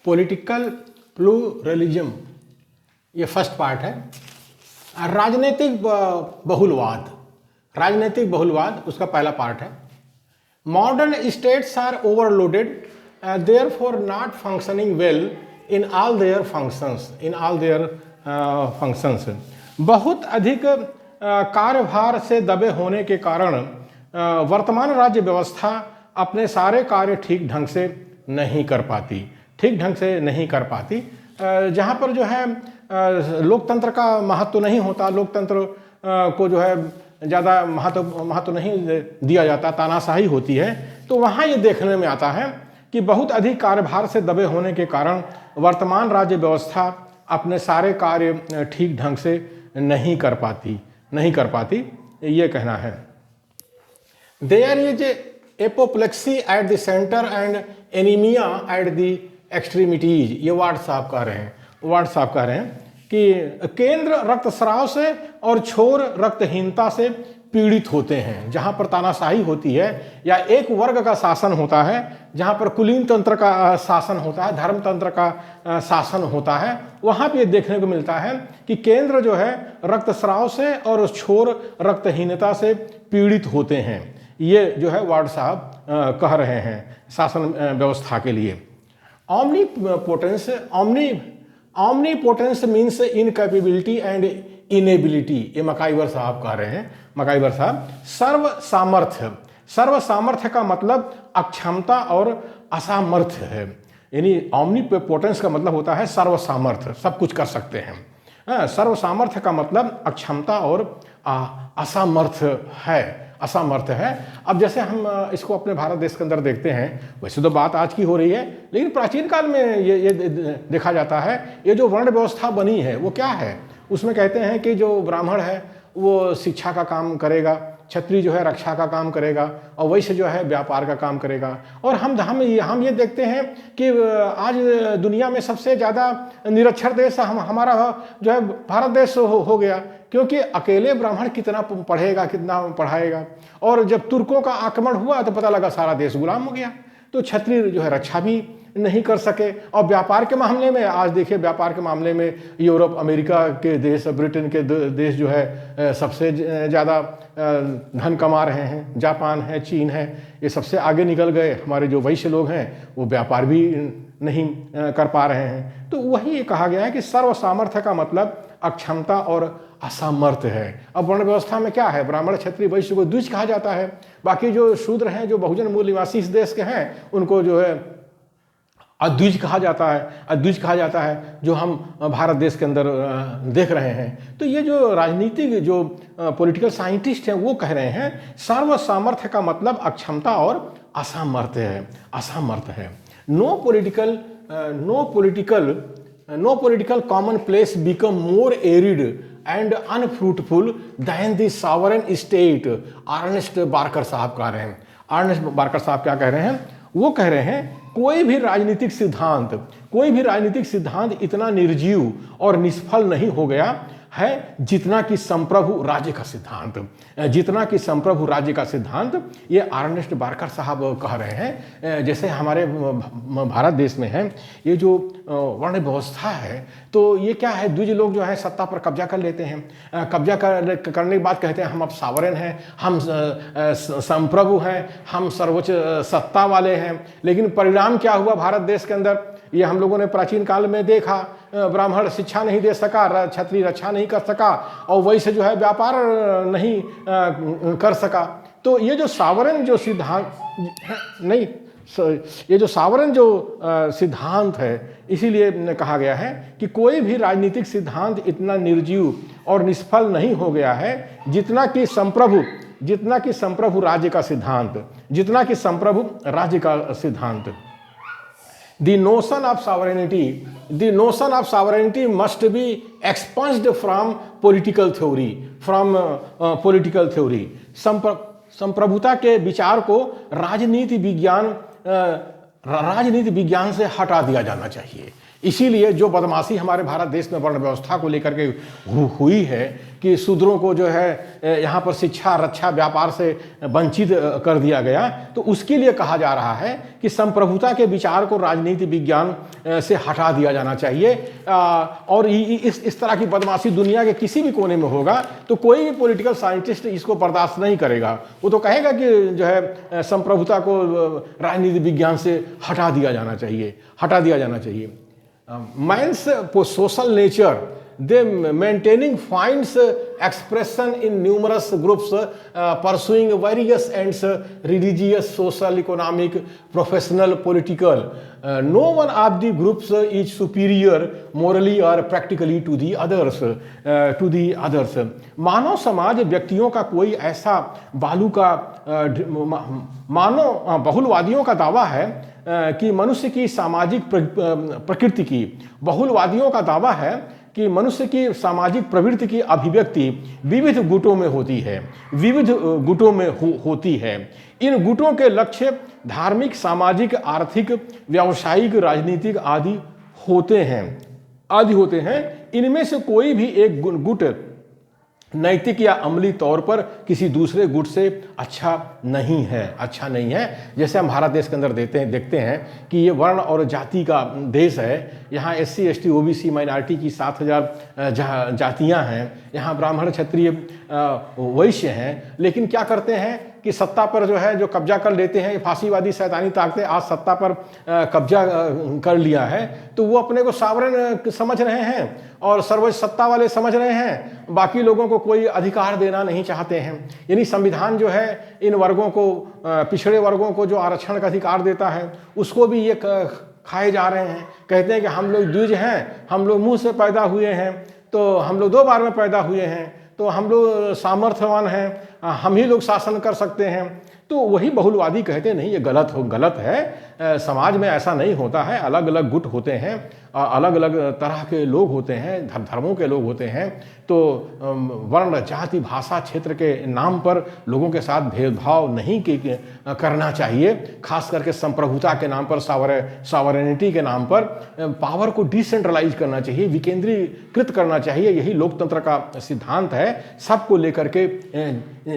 Political pluralism, ये first part है। राजनीतिक बहुलवाद, राजनीतिक बहुलवाद उसका पहला पार्ट है। Modern states are overloaded, therefore not functioning well in all their functions. बहुत अधिक कार्यभार से दबे होने के कारण वर्तमान राज्य व्यवस्था अपने सारे कार्य ठीक ढंग से नहीं कर पाती, जहाँ पर जो है लोकतंत्र का महत्व नहीं होता, लोकतंत्र को जो है ज़्यादा महत्व नहीं दिया जाता, तानाशाही होती है। तो वहाँ ये देखने में आता है कि बहुत अधिक कार्यभार से दबे होने के कारण वर्तमान राज्य व्यवस्था अपने सारे कार्य ठीक ढंग से नहीं कर पाती, ये कहना है। There is apoplexy at the centre and anaemia at the extremities. ये वार्ड साहब कह रहे हैं कि केंद्र रक्तस्राव से और छोर रक्तहीनता से पीड़ित होते हैं। जहाँ पर तानाशाही होती है या एक वर्ग का शासन होता है, जहाँ पर कुलीन तंत्र का शासन होता है, धर्म तंत्र का शासन होता है, वहाँ पे ये देखने को मिलता है कि केंद्र जो है रक्तस्राव से और छोर रक्तहीनता से पीड़ित होते हैं। ये जो है वार्ड साहब कह रहे हैं शासन व्यवस्था के लिए। ऑमनीपोटेंस मीन्स इनकैपेबिलिटी एंड इनेबिलिटी। ये मकाईवर साहब कह रहे हैं, मकाईवर साहब। सर्व सामर्थ्य का मतलब अक्षमता और असामर्थ्य है। यानी ऑमनीपोटेंस का मतलब होता है सर्व सामर्थ्य, सब कुछ कर सकते हैं। सर्व सामर्थ्य का मतलब अक्षमता और असामर्थ्य है। अब जैसे हम इसको अपने भारत देश के अंदर देखते हैं, वैसे तो बात आज की हो रही है, लेकिन प्राचीन काल में ये देखा जाता है। ये जो वर्ण व्यवस्था बनी है वो क्या है? उसमें कहते हैं कि जो ब्राह्मण है वो शिक्षा का काम करेगा, क्षत्रिय जो है रक्षा का काम करेगा, और वैश्य जो है व्यापार का काम करेगा। और हम ये देखते हैं कि आज दुनिया में सबसे ज़्यादा निरक्षर देश हमारा जो है भारत देश हो गया, क्योंकि अकेले ब्राह्मण कितना पढ़ेगा, कितना पढ़ाएगा। और जब तुर्कों का आक्रमण हुआ तो पता लगा सारा देश गुलाम हो गया, तो क्षत्रिय जो है रक्षा भी नहीं कर सके। और व्यापार के मामले में आज देखिए, व्यापार के मामले में यूरोप, अमेरिका के देश, ब्रिटेन के देश जो है सबसे ज़्यादा धन कमा रहे हैं। जापान है, चीन है, ये सबसे आगे निकल गए। हमारे जो वैश्य लोग हैं वो व्यापार भी नहीं कर पा रहे हैं। तो वही कहा गया है कि सर्व सामर्थ्य का मतलब अक्षमता और असामर्थ्य है। अब वर्ण व्यवस्था में क्या है? ब्राह्मण, क्षत्रिय, वैश्य को द्विज कहा जाता है। बाकी जो शूद्र हैं, जो बहुजन मूल निवासी इस देश के हैं, उनको जो है अद्विज कहा जाता है, जो हम भारत देश के अंदर देख रहे हैं। तो ये जो राजनीतिक जो पॉलिटिकल साइंटिस्ट हैं वो कह रहे हैं सर्व सामर्थ्य का मतलब अक्षमता और असामर्थ्य है। No political commonplace become more arid and unfruitful than the sovereign state. Ernest Barker साहब कह रहे हैं। अर्नेस्ट बार्कर साहब क्या कह रहे हैं? वो कह रहे हैं कोई भी राजनीतिक सिद्धांत इतना निर्जीव और निष्फल नहीं हो गया है जितना कि संप्रभु राज्य का सिद्धांत। ये अर्नेस्ट बार्कर साहब कह रहे हैं। जैसे हमारे भारत देश में है ये जो वर्ण व्यवस्था है, तो ये क्या है, द्विज लोग जो है सत्ता पर कब्जा कर लेते हैं। कब्जा करने के बाद कहते हैं हम अब सावरेन हैं, हम संप्रभु हैं, हम सर्वोच्च सत्ता वाले हैं। लेकिन परिणाम क्या हुआ भारत देश के अंदर? ये हम लोगों ने प्राचीन काल में देखा। ब्राह्मण शिक्षा नहीं दे सका, क्षत्रिय रक्षा नहीं कर सका, और वैश्य जो है व्यापार नहीं कर सका। तो ये जो सावरन जो सिद्धांत है, इसीलिए कहा गया है कि कोई भी राजनीतिक सिद्धांत इतना निर्जीव और निष्फल नहीं हो गया है जितना कि संप्रभु राज्य का सिद्धांत। The notion of sovereignty must be expunged from political theory. संप्रभुता के विचार को राजनीति विज्ञान से हटा दिया जाना चाहिए। इसीलिए जो बदमाशी हमारे भारत देश में वर्ण व्यवस्था को लेकर के हुई है कि शूद्रों को जो है यहाँ पर शिक्षा, रक्षा, व्यापार से वंचित कर दिया गया, तो उसके लिए कहा जा रहा है कि संप्रभुता के विचार को राजनीति विज्ञान से हटा दिया जाना चाहिए। और इस तरह की बदमाशी दुनिया के किसी भी कोने में होगा तो कोई भी पॉलिटिकल साइंटिस्ट इसको बर्दाश्त नहीं करेगा। वो तो कहेगा कि जो है संप्रभुता को राजनीति विज्ञान से हटा दिया जाना चाहिए। Man's social nature, they maintaining finds expression in numerous groups pursuing various ends, religious, social, economic, professional, political. No one of the groups is superior morally or practically to the others. मानव समाज व्यक्तियों का कोई ऐसा बहुलवादियों का दावा है कि मनुष्य की सामाजिक प्रकृति की, बहुलवादियों का दावा है कि मनुष्य की सामाजिक प्रवृत्ति की अभिव्यक्ति विविध गुटों में होती है। इन गुटों के लक्ष्य धार्मिक, सामाजिक, आर्थिक, व्यावसायिक, राजनीतिक आदि होते हैं। इनमें से कोई भी एक गुट नैतिक या अमली तौर पर किसी दूसरे गुट से अच्छा नहीं है। जैसे हम भारत देश के अंदर देखते हैं कि ये वर्ण और जाति का देश है। यहाँ SC, ST, OBC माइनॉरिटी की 7000 जातियाँ हैं। यहाँ ब्राह्मण, क्षत्रिय, वैश्य हैं। लेकिन क्या करते हैं कि सत्ता पर जो है जो कब्जा कर लेते हैं, फांसीवादी शैतानी ताकतें आज सत्ता पर कब्जा कर लिया है, तो वो अपने को सावरन समझ रहे हैं और सर्वोच्च सत्ता वाले समझ रहे हैं। बाकी लोगों को कोई अधिकार देना नहीं चाहते हैं। यानी संविधान जो है इन वर्गों को, पिछड़े वर्गों को जो आरक्षण का अधिकार देता है, उसको भी ये खाए जा रहे हैं। कहते हैं कि हम लोग द्विज हैं, हम लोग मुंह से पैदा हुए हैं, तो हम लोग 2 बार में पैदा हुए हैं, तो हम लोग सामर्थ्यवान हैं, हम ही लोग शासन कर सकते हैं। तो वही बहुलवादी कहते नहीं, ये गलत है। समाज में ऐसा नहीं होता है। अलग अलग गुट होते हैं, अलग अलग तरह के लोग होते हैं, धर्मों के लोग होते हैं। तो वर्ण, जाति, भाषा, क्षेत्र के नाम पर लोगों के साथ भेदभाव नहीं करना चाहिए। खास करके संप्रभुता के नाम पर, सॉवरेनिटी के नाम पर पावर को डिसेंट्रलाइज करना चाहिए, विकेंद्रीकृत करना चाहिए। यही लोकतंत्र का सिद्धांत है। सबको लेकर के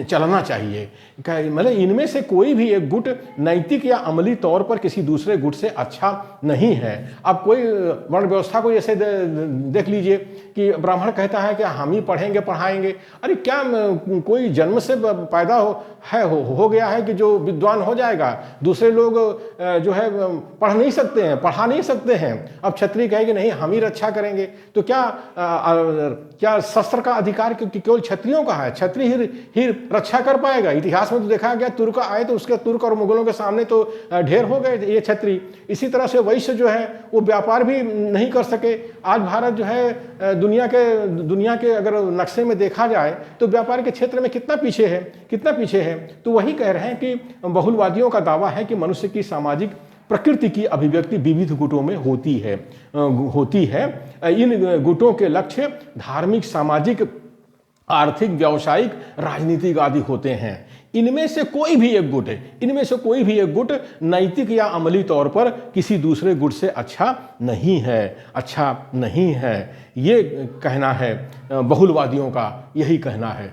चलना चाहिए। मतलब इनमें से कोई भी एक गुट नैतिक या अमली तौर पर किसी दूसरे गुट से अच्छा नहीं है। अब कोई वर्ण व्यवस्था को जैसे देख लीजिए कि ब्राह्मण कहता है कि हम ही पढ़ेंगे, पढ़ाएंगे। अरे क्या कोई जन्म से पैदा हो गया है कि जो विद्वान हो जाएगा? दूसरे लोग जो है पढ़ नहीं सकते हैं, पढ़ा नहीं सकते हैं। अब क्षत्रिय कहेंगे नहीं, हम ही रक्षा करेंगे। तो क्या शस्त्र का अधिकार केवल क्षत्रियों का है? क्षत्रिय ही रक्षा कर पाएगा? इतिहास में तो देखा गया, तुर्क आए तो उसके तुर्क और मुगलों के सामने तो ढेर हो गए ये क्षत्रिय। इसी तरह से वैश्य जो है वो व्यापार भी नहीं कर सके। आज भारत जो है दुनिया के अगर नक्शे में देखा जाए तो व्यापार के क्षेत्र में कितना पीछे है। तो वही कह रहे हैं कि बहुलवादियों का दावा है कि मनुष्य की सामाजिक प्रकृति की अभिव्यक्ति विविध गुटों में होती है। इन गुटों के लक्ष्य धार्मिक, सामाजिक, आर्थिक, व्यावसायिक, राजनीतिक आदि होते हैं। इनमें से कोई भी एक गुट नैतिक या अमली तौर पर किसी दूसरे गुट से अच्छा नहीं है। ये कहना है बहुलवादियों का, यही कहना है।